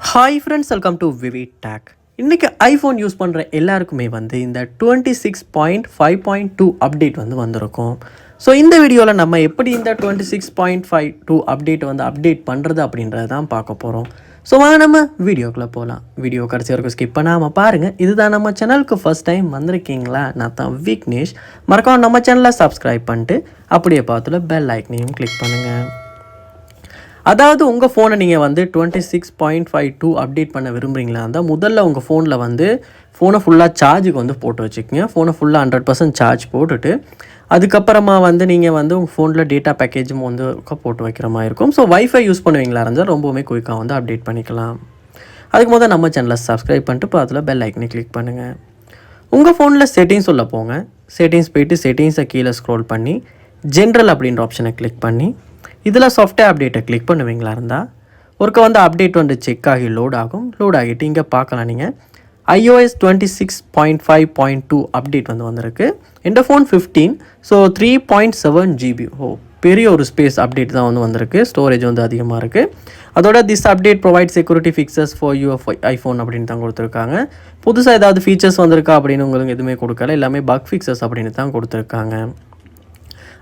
Hi friends, welcome to V V tech. இன்றைக்கி iPhone use பண்ணுற எல்லாருக்குமே இந்த 26.5.2 அப்டேட் வந்திருக்கும். ஸோ இந்த வீடியோவில் நம்ம எப்படி இந்த 26.52 அப்டேட் பண்ணுறது அப்படின்றத தான் பார்க்க போகிறோம். ஸோ வாங்க நம்ம வீடியோக்குள்ளே போகலாம். வீடியோ கடைசி வரைக்கும் ஸ்கிப் பண்ணாமல் பாருங்கள். இதுதான் நம்ம சேனலுக்கு ஃபஸ்ட் டைம் வந்திருக்கீங்களா, நான் தான் விக்னேஷ். மறக்காம நம்ம சேனலை சப்ஸ்கிரைப் பண்ணிட்டு அப்படியே பார்த்துல பெல் ஐக்கனையும் கிளிக் பண்ணுங்கள். அதாவது உங்கள் ஃபோனை நீங்கள் 26.52 அப்டேட் பண்ண விரும்புகிறீங்களா இருந்தால் முதல்ல உங்கள் ஃபோனில் ஃபோனை ஃபுல்லாக சார்ஜுக்கு போட்டு வச்சுக்கோங்க. ஃபோனை ஃபுல்லாக 100% சார்ஜ் போட்டுட்டு அதுக்கப்புறமா நீங்கள் உங்கள் ஃபோனில் டேட்டா பேக்கேஜும் போட்டு வைக்கிற மாதிரி இருக்கும். ஸோ வைஃபை யூஸ் பண்ணுவீங்களா இருந்தால் ரொம்பவுமே குயிக்காக அப்டேட் பண்ணிக்கலாம். அதுக்கு முதல்ல நம்ம சேனலை சப்ஸ்கிரைப் பண்ணிட்டு பார்த்துல பெல் ஐக்கனை கிளிக் பண்ணுங்கள். உங்கள் ஃபோனில் செட்டிங்ஸ் உள்ள போங்க. செட்டிங்ஸ் போய்ட்டு செட்டிங்ஸை கீழே ஸ்க்ரோல் பண்ணி ஜென்ரல் அப்படின்ற ஆப்ஷனை கிளிக் பண்ணி இதில் சாஃப்ட்வேர் அப்டேட்டை கிளிக் பண்ணுவீங்களா இருந்தால் ஒருக்க அப்டேட் செக் ஆகி லோட் ஆகிட்டு இங்கே பார்க்கலாம். நீங்கள் iOS 26.5.2 அப்டேட் வந்திருக்கு. இந்த ஃபோன் 15, ஸோ 3.7 GB. பெரிய ஒரு ஸ்பேஸ் அப்டேட் தான் வந்திருக்கு. ஸ்டோரேஜ் அதிகமாக இருக்குது. அதோட this update provide security fixes for your iPhone அப்படின்னு தான் கொடுத்துருக்காங்க. புதுசாக ஏதாவது ஃபீச்சர்ஸ் வந்திருக்கா அப்படின்னு உங்களுக்கு எதுவுமே கொடுக்கல. எல்லாமே பக் ஃபிக்சஸ் அப்படின்னு தான் கொடுத்துருக்காங்க.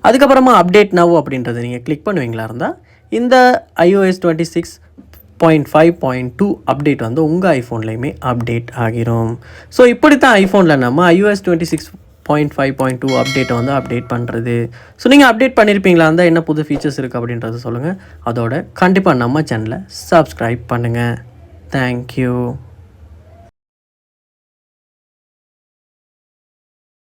அதுக்கப்புறமா அப்டேட் நவ் அப்படின்றத நீங்கள் கிளிக் பண்ணுவீங்களா இருந்தால் இந்த iOS 26.5.2 அப்டேட் உங்கள் ஐஃபோன்லேயுமே அப்டேட் ஆகிரும். ஸோ இப்படி தான் ஐஃபோனில் நம்ம iOS 26.5.2 அப்டேட்டை அப்டேட் பண்ணுறது. ஸோ நீங்கள் அப்டேட் பண்ணியிருப்பீங்களா இருந்தால் என்ன புது ஃபீச்சர்ஸ் இருக்குது அப்படின்றத சொல்லுங்கள். அதோட கண்டிப்பாக நம்ம சேனலை சப்ஸ்கிரைப் பண்ணுங்கள். தேங்க்யூ.